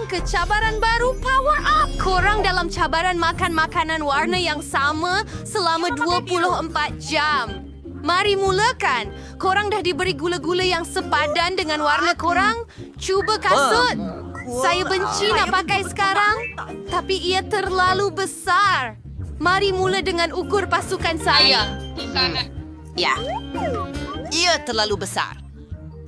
ke cabaran baru Power Up. Korang dalam cabaran makan makanan warna yang sama selama 24 jam. Mari mulakan. Korang dah diberi gula-gula yang sepadan dengan warna korang. Cuba kasut. Saya benci nak pakai sekarang, tapi ia terlalu besar. Mari mula dengan ukur pasukan saya. Ya, ia terlalu besar.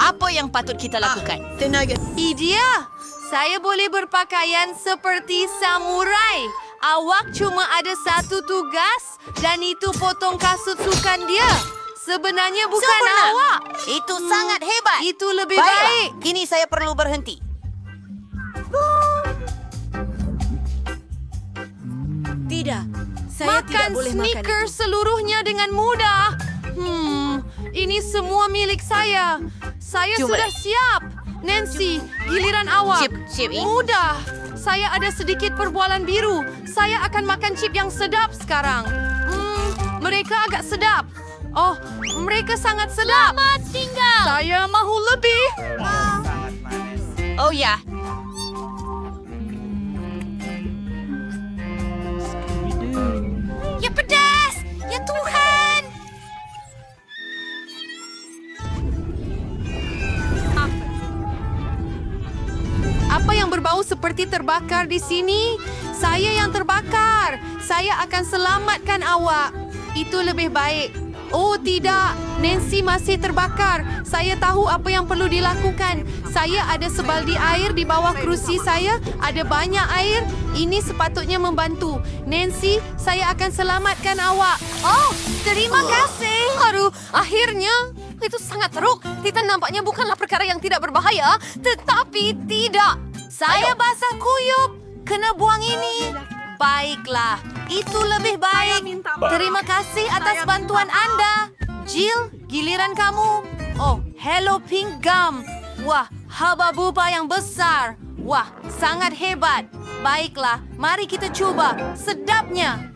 Apa yang patut kita lakukan? Tenaga. Idea, saya boleh berpakaian seperti samurai. Awak cuma ada satu tugas dan itu potong kasut sukan dia. Sebenarnya bukan Sempurna. awak. Itu sangat hebat. Itu lebih Baiklah, baik. kini saya perlu berhenti. Tidak. Saya tidak Makan boleh makan Snickers itu. seluruhnya dengan mudah. Ini semua milik saya. Saya Cuma. sudah siap. Nancy, giliran awak. Chip ini. Mudah. Saya ada sedikit perbualan biru. Saya akan makan chip yang sedap sekarang. Mereka agak sedap. Oh, mereka sangat sedap. Selamat tinggal. Saya mahu lebih. Oh ya, ya pedas! Ya Tuhan! Apa yang berbau seperti terbakar di sini? Saya yang terbakar. Saya akan selamatkan awak. Itu lebih baik. Oh tidak, Nancy masih terbakar. Saya tahu apa yang perlu dilakukan. Saya ada sebaldi air di bawah kerusi saya. Ada banyak air. Ini sepatutnya membantu. Nancy, saya akan selamatkan awak. Oh, terima kasih. Aduh, akhirnya. Itu sangat teruk. Titan nampaknya bukanlah perkara yang tidak berbahaya. Tetapi tidak. Saya basah kuyup. Kena buang ini. Baiklah, itu lebih baik. Terima kasih atas bantuan Anda. Jill, giliran kamu. Oh, hello Pink Gum. Wah, haba-buba yang besar. Wah, sangat hebat. Baiklah, mari kita coba. Sedapnya.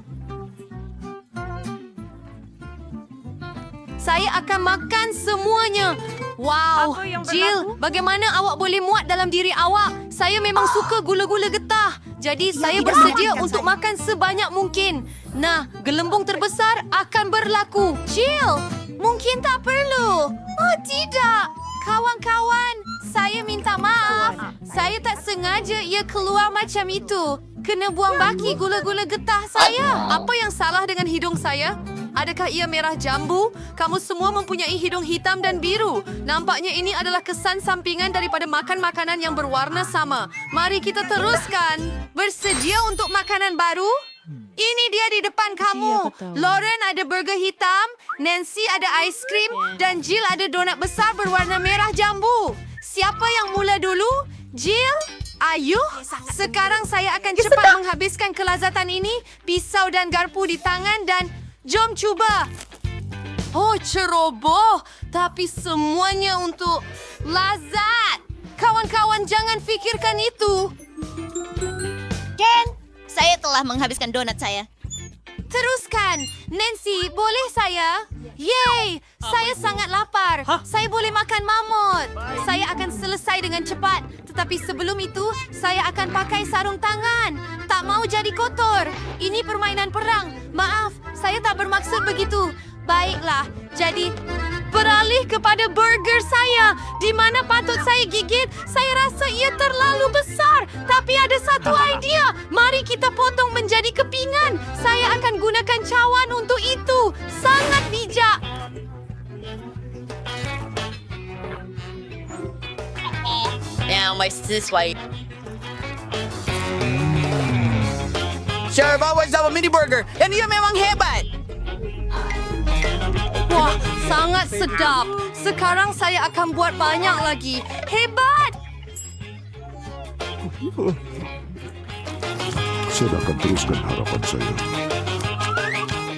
Saya akan makan semuanya. Wow, Jill, bagaimana awak boleh muat dalam diri awak? Saya memang suka gula-gula getah. Jadi saya bersedia untuk makan sebanyak mungkin. Nah, gelembung terbesar akan berlaku. Jill, mungkin tak perlu. Oh, tidak. Kawan-kawan, saya minta maaf. Saya tak sengaja ia keluar macam itu. Kena buang baki gula-gula getah saya. Apa yang salah dengan hidung saya? Adakah ia merah jambu? Kamu semua mempunyai hidung hitam dan biru. Nampaknya ini adalah kesan sampingan daripada makan makanan yang berwarna sama. Mari kita teruskan. Bersedia untuk makanan baru? Ini dia di depan kamu. Lauren ada burger hitam, Nancy ada ais krim, dan Jill ada donat besar berwarna merah jambu. Siapa yang mula dulu? Jill? Ayuh, sekarang saya akan cepat menghabiskan kelazatan ini. Pisau dan garpu di tangan dan... Jom cuba. Oh, ceroboh. Tapi semuanya untuk lazat. Kawan-kawan, jangan fikirkan itu. Ken, saya telah menghabiskan donat saya. Teruskan. Nancy, boleh saya? Yeay, saya sangat lapar. Saya boleh makan mamut. Saya akan selesai dengan cepat. Tetapi sebelum itu, saya akan pakai sarung tangan. Tak mau jadi kotor. Ini permainan perang. Maaf, saya tak bermaksud begitu. Baiklah, jadi beralih kepada burger saya. Di mana patut saya gigit? Saya rasa ia terlalu besar. Tapi ada satu idea. Mari kita potong menjadi kepingan. Saya akan gunakan cawan untuk itu. Sangat bijak. Now, my sesuai. Chef, always have a mini burger. And ia memang hebat. Wah, sangat sedap. Sekarang saya akan buat banyak lagi. Hebat! Saya akan teruskan harapan saya.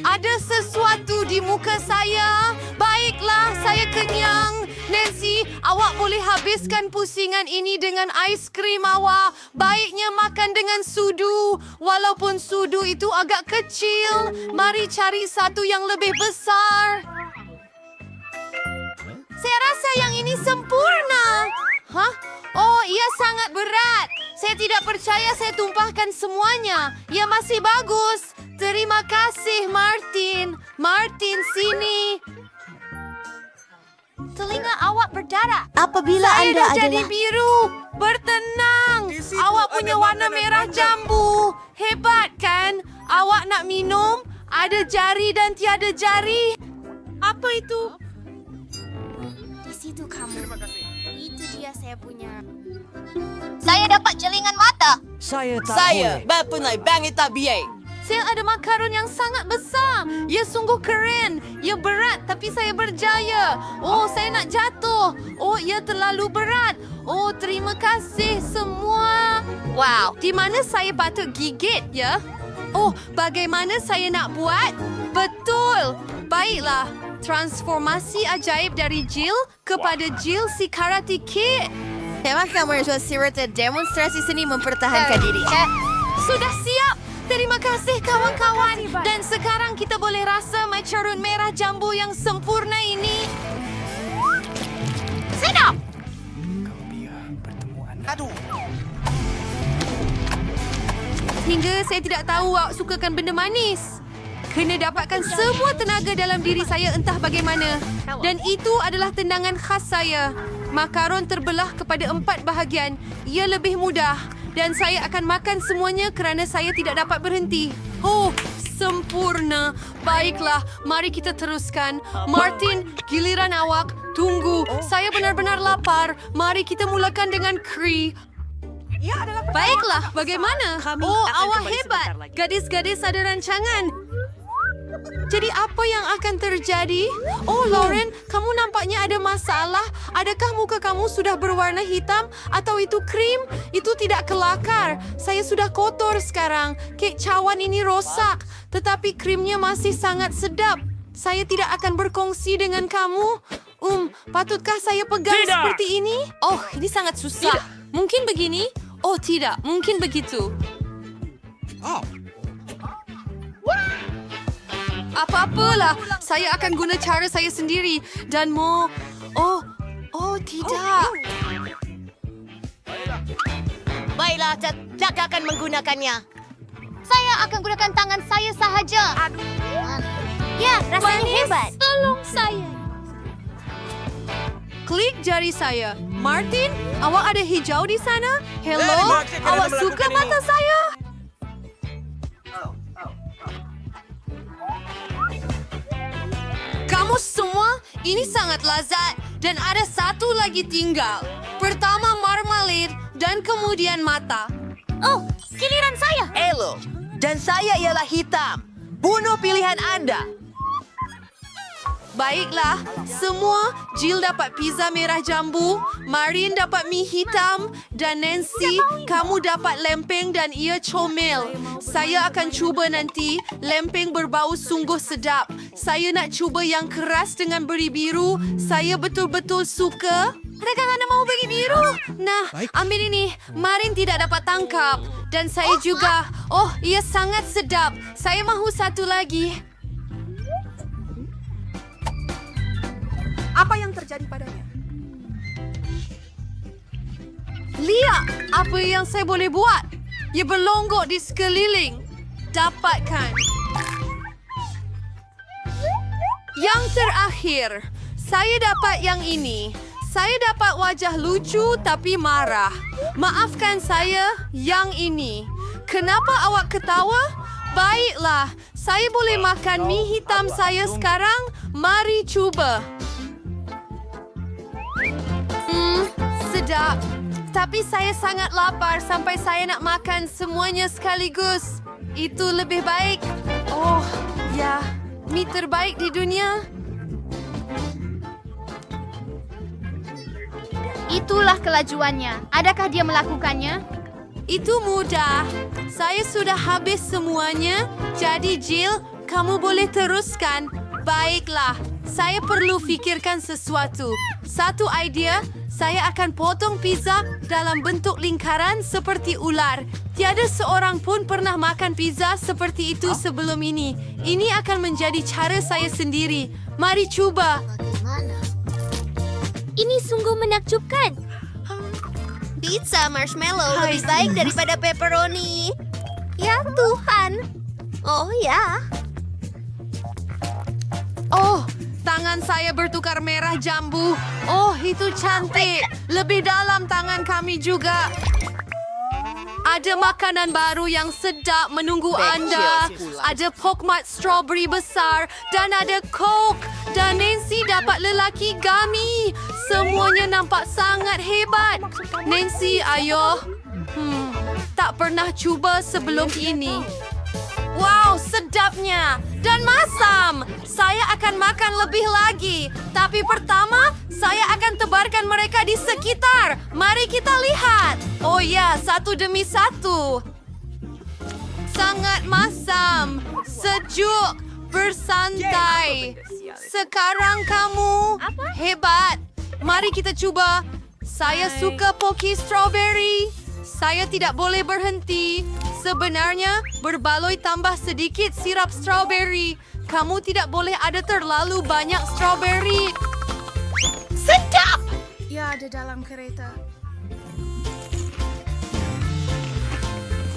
Ada sesuatu di muka saya. Baiklah, saya kenyang. Nancy, awak boleh habiskan pusingan ini dengan ais krim awak. Baiknya makan dengan sudu. Walaupun sudu itu agak kecil, mari cari satu yang lebih besar. Saya rasa yang ini sempurna. Hah? Oh, ia sangat berat. Saya tidak percaya saya tumpahkan semuanya. Ya masih bagus. Terima kasih, Martin. Martin, sini. Telinga awak berdarah. Apabila Saya Anda dah jadi adalah... biru. Bertenang. Awak punya warna merah jambu. Hebat kan? Awak nak minum? Ada jari dan tiada jari. Apa itu? Di situ kamu. Itu dia saya punya. Saya dapat jelingan mata. Saya, bapunai bangit tabiye. Saya ada makaron yang sangat besar. Ia sungguh keren. Ia berat tapi saya berjaya. Oh, saya nak jatuh. Oh, ia terlalu berat. Oh, terima kasih semua. Wow, di mana saya patut gigit ya? Oh, bagaimana saya nak buat? Betul. Baiklah. Transformasi ajaib dari Jill kepada Jill si Karate Kid. Memang kamu harus serta demonstrasi seni mempertahankan diri. Sudah siap. Terima kasih kawan-kawan. Dan sekarang kita boleh rasa macaron merah jambu yang sempurna ini. Sedap. Hingga saya tidak tahu awak sukakan benda manis. Kena dapatkan semua tenaga dalam diri saya entah bagaimana. Dan itu adalah tendangan khas saya. Makaron terbelah kepada 4 bahagian. Ia lebih mudah. Dan saya akan makan semuanya kerana saya tidak dapat berhenti. Oh, sempurna. Baiklah, mari kita teruskan. Martin, giliran awak. Tunggu, saya benar-benar lapar. Mari kita mulakan dengan Cree. Baiklah, bagaimana? Oh, awak hebat. Gadis-gadis ada rancangan. Jadi apa yang akan terjadi? Oh, Lauren, kamu nampaknya ada masalah. Adakah muka kamu sudah berwarna hitam? Atau itu krim? Itu tidak kelakar. Saya sudah kotor sekarang. Kek cawan ini rosak. Tetapi krimnya masih sangat sedap. Saya tidak akan berkongsi dengan kamu. Patutkah saya pegang seperti ini? Oh, ini sangat susah. Mungkin begini? Oh, tidak. Mungkin begitu. Apa-apalah, saya akan guna cara saya sendiri dan Oh, tidak. Baiklah, Jack akan menggunakannya. Saya akan gunakan tangan saya sahaja. Ya, rasanya hebat. Tolong saya. Klik jari saya. Martin, awak ada hijau di sana? Hello, awak suka mata saya? Kamu semua, ini sangat lazat dan ada satu lagi tinggal. Pertama marmalade dan kemudian mata. Oh, giliran saya. Elo, dan saya ialah hitam. Bunuh pilihan Anda. Baiklah, semua Jill dapat pizza merah jambu, Marin dapat mie hitam, dan Nancy, kamu dapat lempeng dan ia comel. Saya akan cuba nanti, lempeng berbau sungguh sedap. Saya nak cuba yang keras dengan beri biru. Saya betul-betul suka. Adakah anda mau bagi biru? Nah, ambil ini. Marin tidak dapat tangkap. Dan saya juga. Oh, ia sangat sedap. Saya mahu satu lagi. Apa yang terjadi padanya? Lihat apa yang saya boleh buat. Ia berlonggok di sekeliling. Dapatkan. Yang terakhir, saya dapat yang ini. Saya dapat wajah lucu tapi marah. Maafkan saya, yang ini. Kenapa awak ketawa? Baiklah, saya boleh makan mie hitam saya sekarang. Mari cuba. Sedap. Tapi saya sangat lapar sampai saya nak makan semuanya sekaligus. Itu lebih baik. Oh, ya. Mie terbaik di dunia. Itulah kelajuannya. Adakah dia melakukannya? Itu mudah. Saya sudah habis semuanya. Jadi Jill, kamu boleh teruskan. Baiklah, saya perlu fikirkan sesuatu. Satu idea, saya akan potong pizza dalam bentuk lingkaran seperti ular. Tiada seorang pun pernah makan pizza seperti itu sebelum ini. Ini akan menjadi cara saya sendiri. Mari cuba. Ini sungguh menakjubkan. Pizza marshmallow lebih baik daripada pepperoni. Ya Tuhan. Oh ya. Oh, tangan saya bertukar merah jambu. Oh, itu cantik. Lebih dalam tangan kami juga. Ada makanan baru yang sedap menunggu Anda. Ada Pokemart strawberry besar dan ada Coke. Dan Nancy dapat lelaki gummy. Semuanya nampak sangat hebat. Nancy, ayo. Tak pernah cuba sebelum ini. Wow, sedapnya. Dan masam. Saya akan makan lebih lagi. Tapi pertama, saya akan tebarkan mereka di sekitar. Mari kita lihat. Oh ya, satu demi satu. Sangat masam. Sejuk. Bersantai. Sekarang kamu hebat. Mari kita coba. Saya suka Pocky strawberry. Saya tidak boleh berhenti. Sebenarnya, berbaloi tambah sedikit sirap strawberry. Kamu tidak boleh ada terlalu banyak strawberry. Sedap! Ya, ada dalam kereta.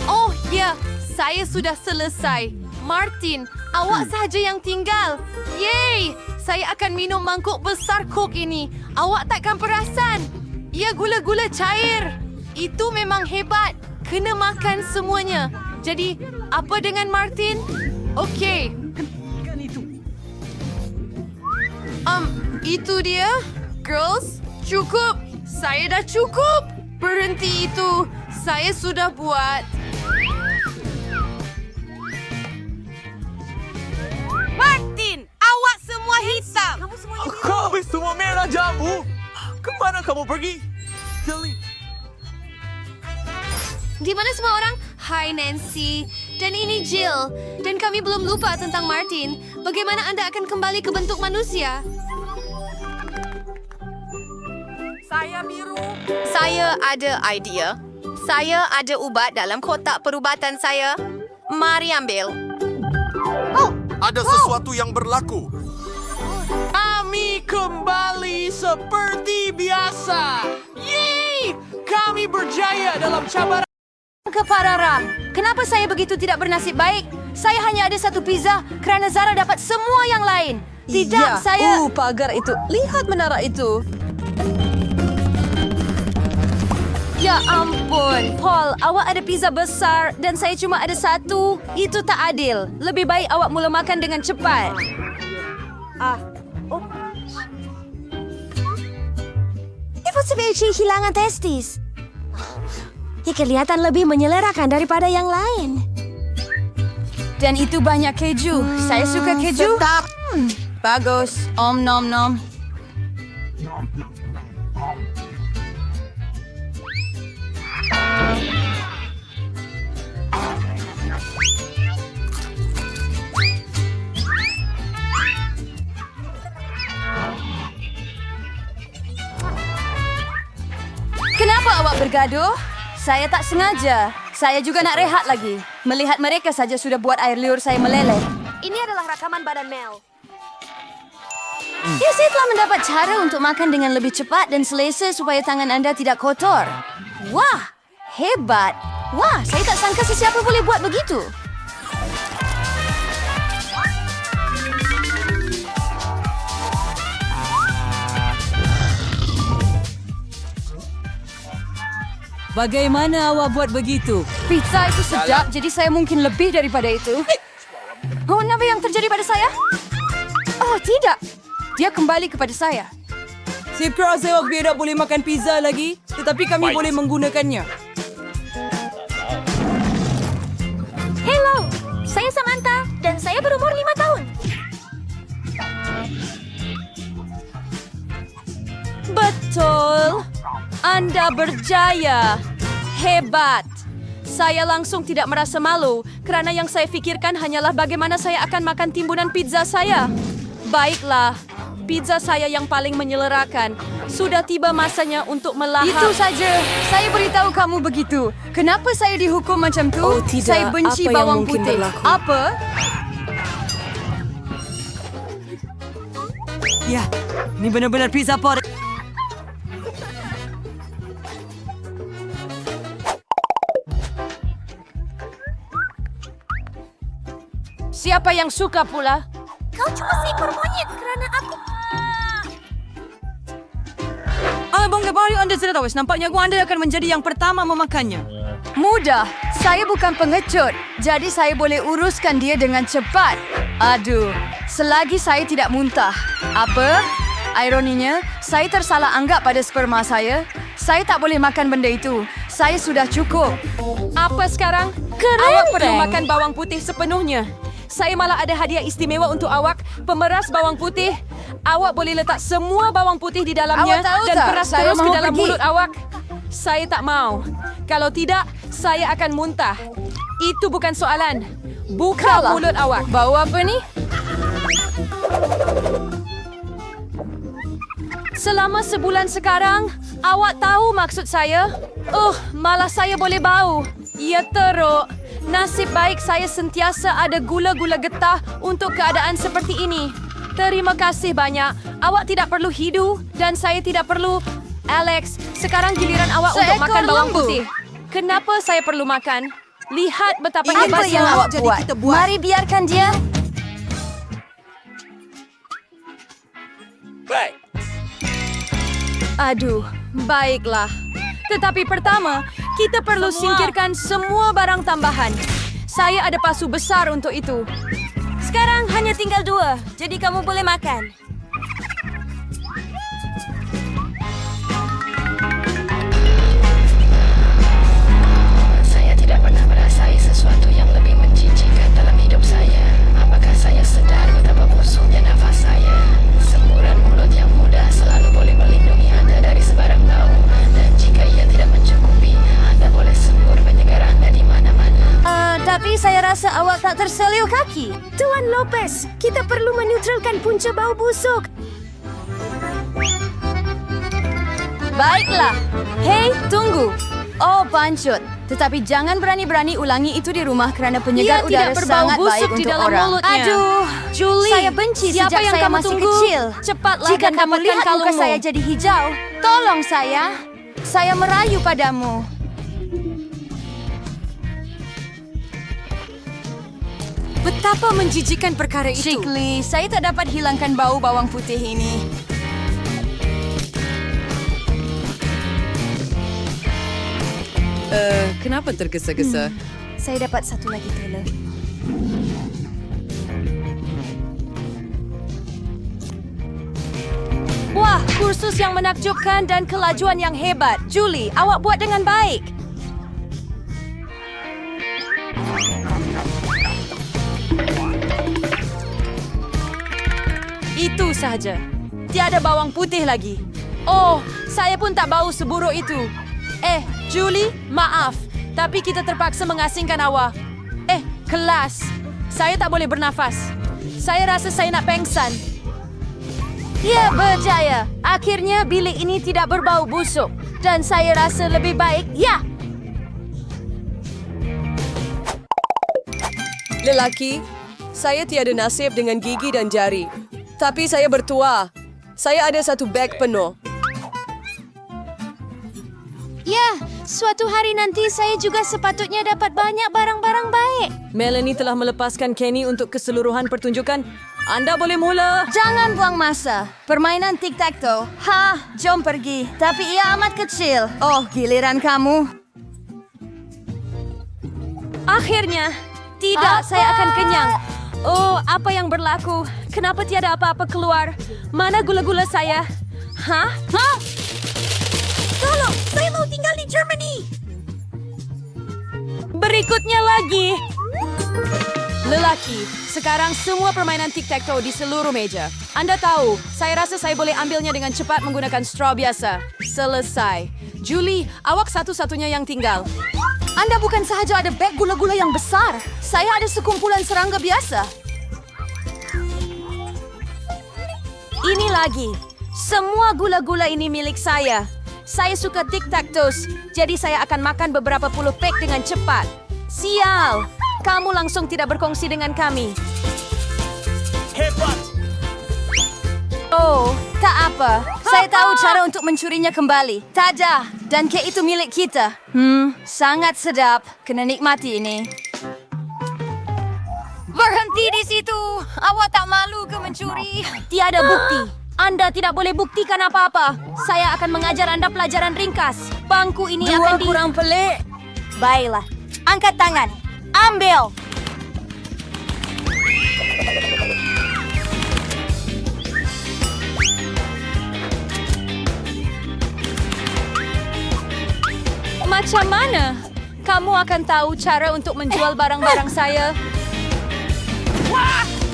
Oh ya, saya sudah selesai. Martin, awak sahaja yang tinggal. Yeay! Saya akan minum mangkuk besar Coke ini. Awak takkan perasan. Ia gula-gula cair. Itu memang hebat. Kena makan semuanya. Jadi, apa dengan Martin? Okey. Itu dia. Girls, cukup. Saya dah cukup. Berhenti itu. Saya sudah buat. Martin, awak semua hitam. Kami semua merah jambu. Kemana kamu pergi? Jeli. Di mana semua orang? Hai Nancy. Dan ini Jill. Dan kami belum lupa tentang Martin. Bagaimana Anda akan kembali ke bentuk manusia? Saya biru. Saya ada idea. Saya ada ubat dalam kotak perubatan saya. Mari ambil. Ada sesuatu yang berlaku. Kami kembali seperti biasa. Yeay! Kami berjaya dalam cabaran. Keparara, kenapa saya begitu tidak bernasib baik? Saya hanya ada satu pizza kerana Zara dapat semua yang lain. Tidak, saya... pagar itu. Lihat menara itu. Ya ampun, Paul, awak ada pizza besar dan saya cuma ada satu. Itu tak adil. Lebih baik awak mula makan dengan cepat. Ibu sebaiknya hilangan testis. Ya kelihatan lebih menyelerakan daripada yang lain. Dan itu banyak keju. Saya suka keju. Tetap. Bagus. Om nom nom. Kenapa awak bergaduh? Saya tak sengaja. Saya juga nak rehat lagi. Melihat mereka saja sudah buat air liur saya meleleh. Ini adalah rekaman badan Mel. Ya, saya telah mendapat cara untuk makan dengan lebih cepat dan selesa supaya tangan Anda tidak kotor. Wah, hebat. Wah, saya tak sangka sesiapa boleh buat begitu. Bagaimana awak buat begitu? Pizza itu sedap, jadi saya mungkin lebih daripada itu. Oh, apa yang terjadi pada saya? Oh, tidak. Dia kembali kepada saya. Saya rasa awak tidak boleh makan pizza lagi, tetapi kami boleh menggunakannya. Hello, saya Samantha dan saya berumur 5 tahun. Betul. Anda berjaya. Hebat. Saya langsung tidak merasa malu kerana yang saya fikirkan hanyalah bagaimana saya akan makan timbunan pizza saya. Baiklah, pizza saya yang paling menyelerakan. Sudah tiba masanya untuk melahap. Itu saja. Saya beritahu kamu begitu. Kenapa saya dihukum macam tu? Oh, tidak. Saya benci Apa yang bawang mungkin putih. berlaku? Apa? Ya, ini benar-benar pizza pot. Siapa yang suka pula? Kau cuma seekor monyet kerana aku... Bongga baru Anda sudah tahu. Nampaknya Anda akan menjadi yang pertama memakannya. Mudah. Saya bukan pengecut. Jadi saya boleh uruskan dia dengan cepat. Aduh, selagi saya tidak muntah. Apa? Ironinya, saya tersalah anggap pada sperma saya. Saya tak boleh makan benda itu. Saya sudah cukup. Apa sekarang? Awak perlu makan bawang putih sepenuhnya. Saya malah ada hadiah istimewa untuk awak, pemeras bawang putih. Awak boleh letak semua bawang putih di dalamnya Awak tahu dan tak, peras saya terus ke mahu dalam pergi. mulut awak. Saya tak mau. Kalau tidak, saya akan muntah. Itu bukan soalan. Buka Kalah. mulut awak. Bau apa ni? Selama sebulan sekarang, awak tahu maksud saya? Malah saya boleh bau. Ya teruk. Nasib baik saya sentiasa ada gula-gula getah untuk keadaan seperti ini. Terima kasih banyak. Awak tidak perlu hidu dan saya tidak perlu... Alex, sekarang giliran awak untuk Seekor makan bawang lembu. putih. Kenapa saya perlu makan? Lihat betapa Apa hebat yang awak buat? Mari biarkan dia. Aduh, baiklah. Tetapi pertama, kita perlu singkirkan semua barang tambahan. Saya ada pasu besar untuk itu. Sekarang hanya tinggal 2, jadi kamu boleh makan. Saya tidak pernah merasai sesuatu yang lebih menjijikan dalam hidup saya. Apakah saya sadar betapa busuknya nafas saya? Semburan mulut yang mudah selalu boleh melindungi Anda dari sebarang bau. Dan jika ia tidak mencukupi, Anda boleh sembur penyegar Anda di mana-mana. Tapi saya rasa awak tak terselio kaki. Tuan Lopez, kita perlu menetralkan punca bau busuk. Baiklah. Hei, tunggu. Oh, pancut. Tetapi jangan berani-berani ulangi itu di rumah kerana penyegar Ia udara tidak berbau sangat baik busuk di untuk dalam orang. mulutnya. Aduh, Julie, saya benci siapa sejak yang saya kamu masih tunggu? kecil. Cepatlah Jika dan kamu dapatkan lihat muka kalungmu. saya jadi hijau, tolong saya merayu padamu. Betapa menjijikan perkara itu. Shikli, saya tak dapat hilangkan bau bawang putih ini. Kenapa tergesa-gesa? Saya dapat satu lagi teler. Wah, kursus yang menakjubkan dan kelajuan yang hebat. Julie, awak buat dengan baik. Itu sahaja. Tiada bawang putih lagi. Oh, saya pun tak bau seburuk itu. Julie, maaf. Tapi kita terpaksa mengasingkan awak. Kelas. Saya tak boleh bernafas. Saya rasa saya nak pengsan. Ya, berjaya. Akhirnya bilik ini tidak berbau busuk. Dan saya rasa lebih baik, ya. Lelaki, saya tiada nasib dengan gigi dan jari. Tapi saya bertuah. Saya ada satu beg penuh. Ya, suatu hari nanti saya juga sepatutnya dapat banyak barang-barang baik. Melanie telah melepaskan Kenny untuk keseluruhan pertunjukan. Anda boleh mula. Jangan buang masa. Permainan tic-tac-toe. Jom pergi. Tapi ia amat kecil. Oh, giliran kamu. Akhirnya. Tidak, saya akan kenyang. Oh, apa yang berlaku? Kenapa tiada apa-apa keluar? Mana gula-gula saya? Hah? Tolong, saya mau tinggal di Germany. Berikutnya lagi. Lelaki, sekarang semua permainan tic-tac-toe di seluruh meja. Anda tahu, saya rasa saya boleh ambilnya dengan cepat menggunakan straw biasa. Selesai. Julie, awak satu-satunya yang tinggal. Anda bukan sahaja ada beg gula-gula yang besar. Saya ada sekumpulan serangga biasa. Ini lagi. Semua gula-gula ini milik saya. Saya suka tic-tac-toes, jadi saya akan makan beberapa puluh pack dengan cepat. Sial! Kamu langsung tidak berkongsi dengan kami. Oh, tak apa. Saya tahu cara untuk mencurinya kembali. Tada! Dan kek itu milik kita. Sangat sedap. Kena nikmati ini. Berhenti di situ. Awak tak malu ke mencuri? Tiada bukti. Anda tidak boleh buktikan apa-apa. Saya akan mengajar Anda pelajaran ringkas. Bangku ini akan kurang pelik. Baiklah. Angkat tangan. Ambil. Macam mana? Kamu akan tahu cara untuk menjual barang-barang saya.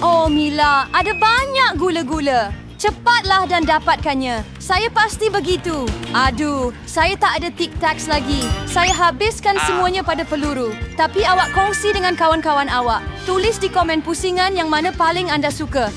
Oh, Mila, ada banyak gula-gula. Cepatlah dan dapatkannya. Saya pasti begitu. Aduh, saya tak ada tic-tacs lagi. Saya habiskan semuanya pada peluru. Tapi awak kongsi dengan kawan-kawan awak. Tulis di komen pusingan yang mana paling anda suka.